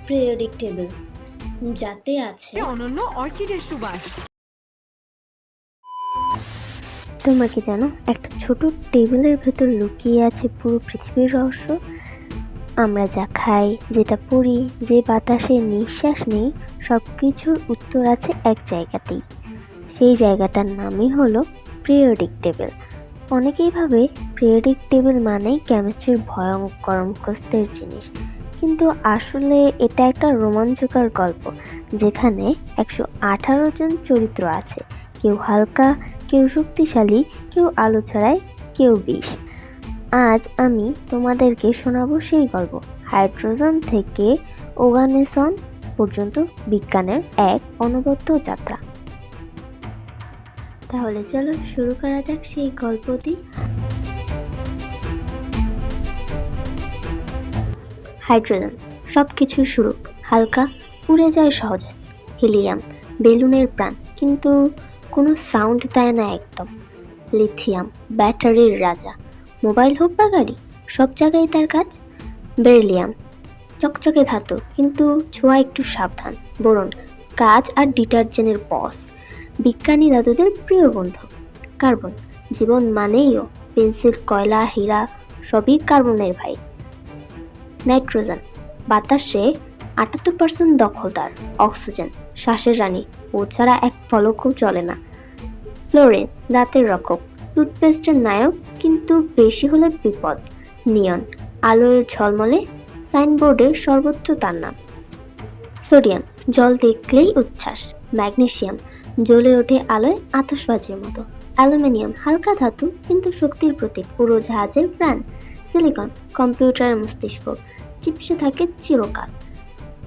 Periodic table, যাতে আছে অনন্য অর্কিডের সুবাস। তোমরা কি জানো একটা ছোট টেবিলের ভেতর লুকিয়ে আছে পুরো পৃথিবীর রহস্য? আমরা যা খাই, যেটা পড়ি, যে বাতাসে নিঃশ্বাস নেই, সব কিছুর উত্তর আছে এক জায়গাতেই। সেই জায়গাটার নামই হলো পিরিয়ডিক টেবিল। অনেকেই ভাবে পিরিয়ডিক টেবিল মানেই কেমিস্ট্রির ভয়ঙ্কর মুখস্থের জিনিস, কিন্তু আসলে এটা একটা রোমাঞ্চকর গল্প যেখানে 118 জন চরিত্র আছে। কেউ হালকা, কেউ শক্তিশালী, কেউ আলো ছড়ায়, কেউ বিষ। আজ আমি তোমাদেরকে শোনাবো সেই গল্প, হাইড্রোজেন থেকে ওগানেসন পর্যন্ত বিজ্ঞানের এক অনবদ্য যাত্রা। তাহলে চলো শুরু করা যাক সেই গল্পটি। হাইড্রোজেন সব কিছুর শুরু, হালকা, উড়ে যায় সহজে। হিলিয়াম বেলুনের প্রাণ, কিন্তু কোনো সাউন্ড দেয় না একদম। লিথিয়াম ব্যাটারির রাজা, মোবাইল হোক বা গাড়ি, সব জায়গায় তার কাজ। বেরিলিয়াম চকচকে ধাতু, কিন্তু ছোঁয়া একটু সাবধান। বোরন কাজ আর ডিটারজেন্টের বস, বিজ্ঞানী দাদুদের প্রিয় বন্ধু। কার্বন জীবন মানেইও, পেন্সিল, কয়লা, হীরা সবই কার্বনের ভাই। নাইট্রোজেন বাতাসে 78% দখলদার। অক্সিজেন শ্বাসের রানী, ও ছাড়া এক পলকও চলে না। ফ্লোরিন দাঁতের রক্ষক, টুথপেস্টের নায়ক, কিন্তু বেশি হলে বিপদ। নিয়ন আলোয় ঝলমলে, সাইনবোর্ডের সর্বোচ্চ তার নাম। সোডিয়াম জল দেখলেই উচ্ছ্বাস। ম্যাগনেসিয়াম জ্বলে ওঠে আলোয় আতশবাজির মতো। অ্যালুমিনিয়াম হালকা ধাতু, কিন্তু শক্তির প্রতীক, উড়োজাহাজের প্রাণ। সিলিকন কম্পিউটারের মস্তিষ্ক, চিপসে থাকে চিরকাল।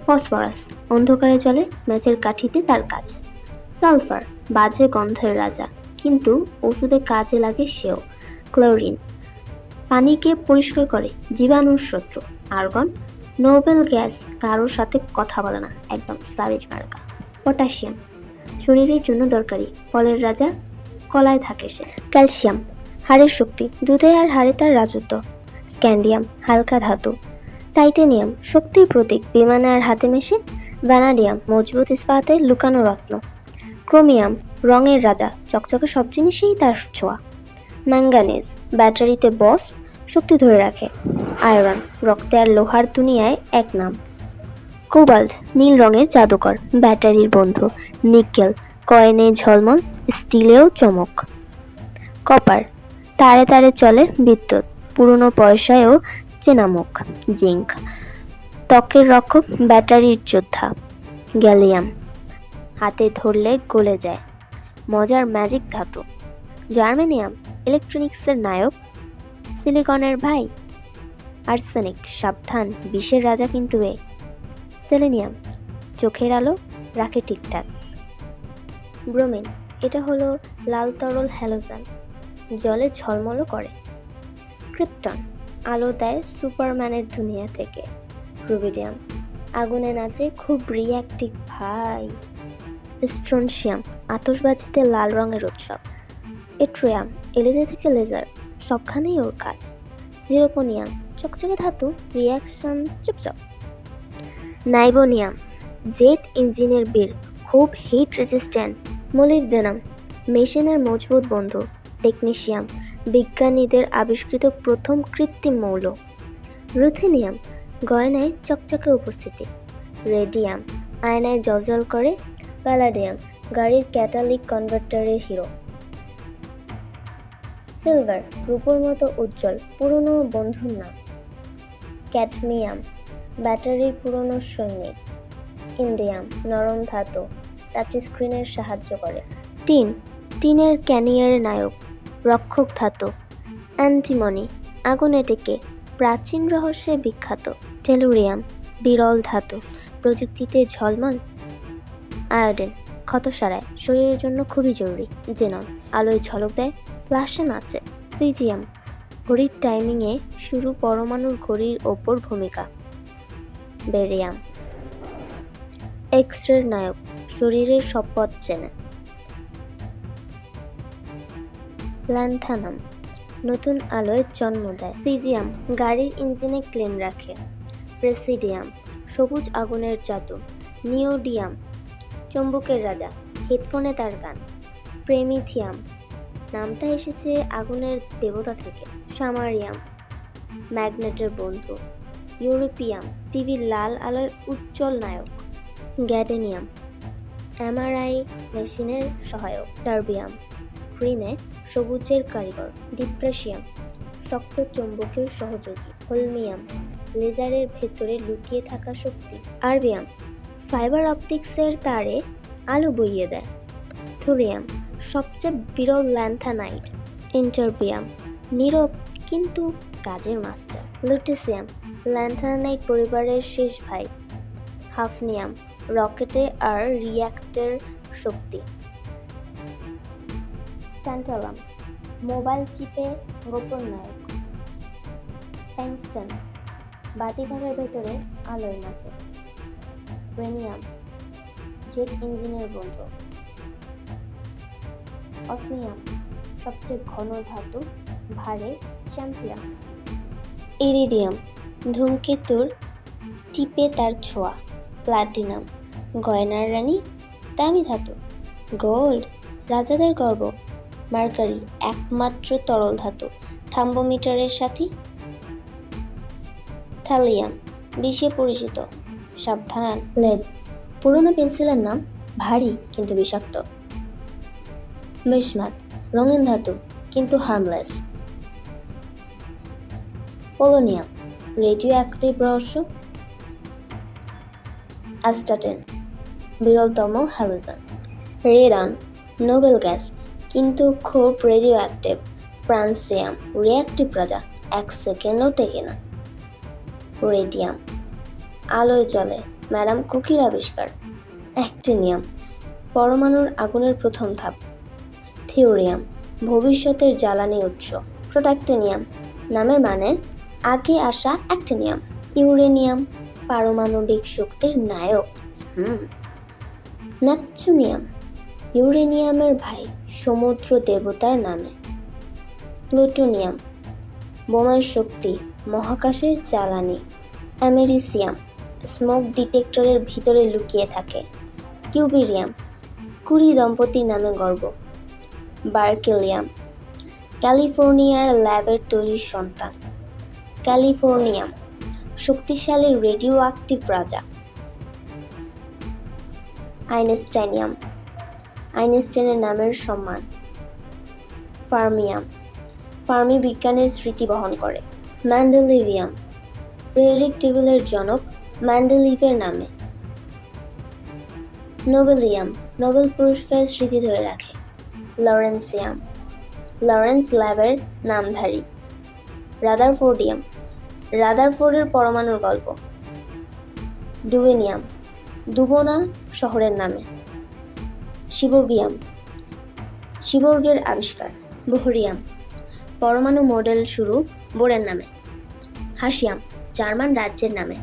ফসফরাস অন্ধকারে চলে, ম্যাচের কাঠিতে তার কাজ। সালফার বাজে গন্ধের রাজা, কিন্তু ওষুধে কাজে লাগে সেও। ক্লোরিন পানিকে পরিষ্কার করে, জীবাণুর শত্রু। আর্গন নোবেল গ্যাস, কারোর সাথে কথা বলে না, একদম সাবেজ মার্কা। পটাশিয়াম শরীরের জন্য দরকারি, ফলের রাজা, কলায় থাকে সে। ক্যালসিয়াম হাড়ের শক্তি, দুধে আর হাড়ে তার রাজত্ব। স্ক্যান্ডিয়াম হালকা ধাতু। টাইটেনিয়াম শক্তির প্রতীক, বিমানে আর হাতে মেশে। ভ্যানাডিয়াম মজবুত ইস্পাতে লুকানো রত্ন। ক্রোমিয়াম রঙের রাজা, চকচকে সব জিনিসেই তার ছোঁয়া। ম্যাঙ্গানিজ ব্যাটারিতে বস, শক্তি ধরে রাখে। আয়রন রক্তে আর লোহার দুনিয়ায় এক নাম। কোবাল্ট নীল রঙের জাদুকর, ব্যাটারির বন্ধু। নিকেল কয়েনে ঝলমল, স্টিলেও চমক। কপার তারে তারে চলে বিদ্যুৎ, পুরনো পয়সায়ও চেনা মুখ। জিঙ্ক ত্বকের রক্ষক, ব্যাটারির যোদ্ধা। গ্যালিয়াম হাতে ধরলে গলে যায়, মজার ম্যাজিক ধাতু। জার্মেনিয়াম ইলেকট্রনিক্সের নায়ক, সিলিকনের ভাই। আর্সেনিক সাবধান, বিষের রাজা কিন্তু এ। সেলেনিয়াম চোখের আলো রাখে ঠিকঠাক। ব্রোমিন এটা হলো লাল তরল হ্যালোজেন, জলে ঝলমলও করে। ক্রিপ্টন আলো দেয় সুপারম্যানের দুনিয়া থেকে। রুবিডিয়াম আগুনে নাচে, খুব রিঅ্যাক্টিভ ভাই। স্ট্রনশিয়াম আতশবাজিতে লাল রঙের উৎসব। এট্রিয়াম এলইডি থেকে লেজার, সবখানেই ওর কাজ। জিরোকোনিয়াম চকচকে ধাতু, রিয়াকশন চুপচাপ। নাইবোনিয়াম জেট ইঞ্জিনের বীর, খুব হিট রেজিস্ট্যান্ট। মোলিবডেনাম মেশিনের মজবুত বন্ধু। টেকনিশিয়াম বিজ্ঞানীদের আবিষ্কৃত প্রথম কৃত্রিম মৌল। রুথেনিয়াম গয়নায় চকচকে উপস্থিতি। রেডিয়াম আয়নায় জ্বলজ্বল করে। প্যালাডিয়াম গাড়ির ক্যাটালিক কনভার্টারের হিরো। সিলভার রূপোর মতো উজ্জ্বল, পুরনো বন্ধুর নাম। ক্যাডমিয়াম ব্যাটারির পুরনো সৈনিক। ইন্ডিয়াম নরম ধাতু, টাচ স্ক্রিনের সাহায্য করে। টিনের ক্যানিয়ার নায়ক, রক্ষক ধাতু। অ্যান্টিমনি আগুনে টেকে, প্রাচীন রহস্যে বিখ্যাত। টেলুরিয়াম বিরল ধাতু, প্রযুক্তিতে ঝলমল। আয়োডিন ক্ষত সারায়, শরীরের জন্য খুবই জরুরি। জেনন আলোয় ঝলক দেয়, ফ্ল্যাশে নাচে। সিজিয়াম ঘড়ির টাইমিংয়ে শুরু, পরমাণুর ঘড়ির ওপর ভূমিকা। বেরিয়াম এক্স-রের নায়ক, শরীরের সব পথ চেনে। ল্যান্থানাম নতুন আলোয় জন্ম দেয়। সিজিয়াম গাড়ির ইঞ্জিনে ক্লেম রাখে। প্রেসিডিয়াম সবুজ আগুনের জাদু, নিওডিয়াম, চুম্বকের রাজা, হেডফোনে তার গান, প্রেমিথিয়াম, নামটা এসেছে আগুনের দেবতা থেকে, সামারিয়াম, ম্যাগনেটের বন্ধু, ইউরোপিয়াম, টিভির লাল আলোয় উজ্জ্বল নায়ক, গ্যাডেনিয়াম, এমআরআই মেশিনের সহায়ক, টার্বিয়াম, স্ক্রিনে সবুজের কারিগর, ডিপ্রেশিয়াম, শক্ত চুম্বকের সহযোগী, হোলমিয়াম, লেজারের ভেতরে লুকিয়ে থাকা শক্তি, আরবিয়াম, ফাইবার অপটিক্সের তারে আলো বইয়ে দেয়, থুলিয়াম, সবচেয়ে বিরল ল্যান্থানাইট, ইন্টারবিয়াম, নীরব কিন্তু কাজের মাস্টার, লুটিসিয়াম, ল্যান্থানাইট পরিবারের শেষ ভাই, হাফনিয়াম, রকেটে আর রিয়্যাক্টর শক্তি, ট্যান্টালাম, মোবাইল চিপে গোপন নায়ক, ট্যাংস্টন, বাতিঘরের ভেতরে আলোর মাঝে, ক্রেনিয়াম, জেট ইঞ্জিনের বন্ধু, অসমিয়াম, সবচেয়ে ঘন ধাতু, ভারে চ্যাম্পিয়ন, ইরিডিয়াম, ধূমকেতুর টিপে তার ছোঁয়া, প্লাটিনাম, গয়নার রানী, দামি ধাতু, গোল্ড, রাজাদের গর্ব, মার্কারি, একমাত্র তরল ধাতু, থার্মোমিটারের সাথী, থ্যালিয়াম, বিষে পরিচিত, সাবধান, লেড, পুরনো পেন্সিলের নাম, ভারী কিন্তু বিষাক্ত, বিসমাথ, রঙিন ধাতু কিন্তু হার্মলেস, পোলোনিয়াম, রেডিও অ্যাক্টিভ রহস্য, অ্যাস্টাটেন, বিরলতম হ্যালোজেন, রেডন, নোবেল গ্যাস কিন্তু খুব রেডিও অ্যাক্টিভ, ফ্রান্সিয়াম, রিঅ্যাক্টিভ রাজা, 1 সেকেন্ডও টেকে না, রেডিয়াম, আলোয় জ্বলে, ম্যাডাম কুকির আবিষ্কার, অ্যাক্টিনিয়াম, পরমাণুর আগুনের প্রথম ধাপ, থিওরিয়াম, ভবিষ্যতের জ্বালানি উৎস, প্রোটাক্টিনিয়াম, নামের মানে আগে আসা অ্যাক্টিনিয়াম, ইউরেনিয়াম, পারমাণবিক শক্তির নায়ক, নেপচুনিয়াম, ইউরেনিয়ামের ভাই, সমুদ্র দেবতার নামে, প্লুটোনিয়াম, বোমার শক্তি, মহাকাশের জ্বালানি, অ্যামেরিসিয়াম, স্মোক ডিটেক্টরের ভিতরে লুকিয়ে থাকে, কিউবেরিয়াম, কুরি দম্পতির নামে গর্ব, বার্কেলিয়াম, ক্যালিফোর্নিয়ার ল্যাবের তৈরি সন্তান, ক্যালিফোর্নিয়াম, শক্তিশালী রেডিও অ্যাক্টিভ রাজা, আইনস্টাইনিয়াম, আইনস্টাইনের নামের সম্মান, ফার্মিয়াম, ফার্মি বিজ্ঞানের স্মৃতি বহন করে, ম্যান্ডেলিভিয়াম, পিরিয়ডিক টেবিলের জনক ম্যান্ডেলিভের নামে, নোবেলিয়াম, নোবেল পুরস্কারের স্মৃতি ধরে রাখে, লরেন্সিয়াম, লরেন্স ল্যাবের নামধারী, রাদারফোর্ডিয়াম, রাদারফোর্ডের পরমাণুর গল্প, ডুবেনিয়াম, দুবোনা শহরের নামে, সিবর্গিয়াম, সিবর্গের আবিষ্কার, বোহরিয়াম, পরমাণু মডেল শুরু বোরের নামে, হাসিয়াম, জার্মান রাজ্যের নামে,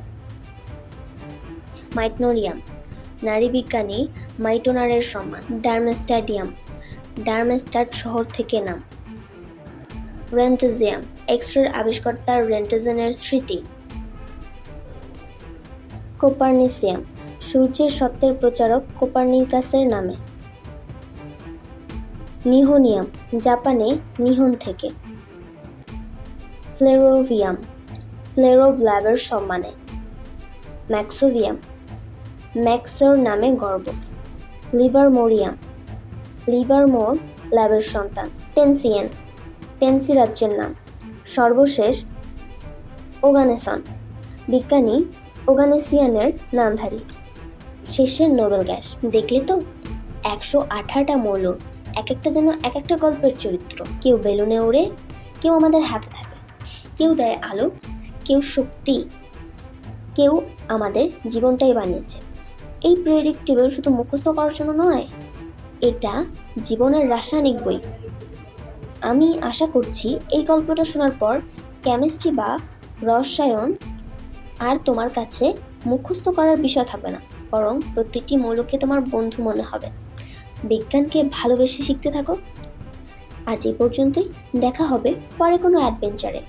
মাইটনোরিয়াম, নারী বিজ্ঞানী মাইটোনারের সম্মান, ডার্মেস্টাডিয়াম, ডার্মেস্টাড শহর থেকে নাম, রেন্টেজিয়াম, এক্স-রের আবিষ্কর্তার রেন্টেজেনের স্মৃতি, কোপার্নিসিয়াম, সূর্যের সত্যের প্রচারক কোপার্নিকাসের নামে, নিহোনিয়াম, জাপানে নিহন থেকে, ফ্লেরোভিয়াম, ফ্লেরোভ ল্যাবের সম্মানে, ম্যাক্সোভিয়াম, ম্যাক্সোর নামে গর্ব, লিভারমোরিয়াম, লিভারমোর ল্যাবের সন্তান, টেনসিয়েন, টেনসি রাজ্যের নাম, সর্বশেষ ওগানেসন, বিজ্ঞানী ওগানেসিয়ানের নামধারী, শেষের নোবেল গ্যাস। দেখলে তো 118টা মৌল, এক একটা যেন এক একটা গল্পের চরিত্র। কেউ বেলুনে ওড়ে, কেউ আমাদের হাতে থাকে, কেউ দেয় আলো, কেউ শক্তি, কেউ আমাদের জীবনটাই বানিয়েছে। এই পিরিয়ডিক টেবিল শুধু মুখস্থ করার জন্য নয়, এটা জীবনের রাসায়নিক বই। আমি আশা করছি এই গল্পটা শোনার পর কেমিস্ট্রি বা রসায়ন আর তোমার কাছে মুখস্থ করার বিষয় থাকবে না, বরং প্রত্যেকটি মৌলকে তোমার বন্ধু মনে হবে। বিজ্ঞানকে ভালোবেসে শিখতে থাকো। আজ এই পর্যন্তই, দেখা হবে পরে কোনো অ্যাডভেঞ্চারে।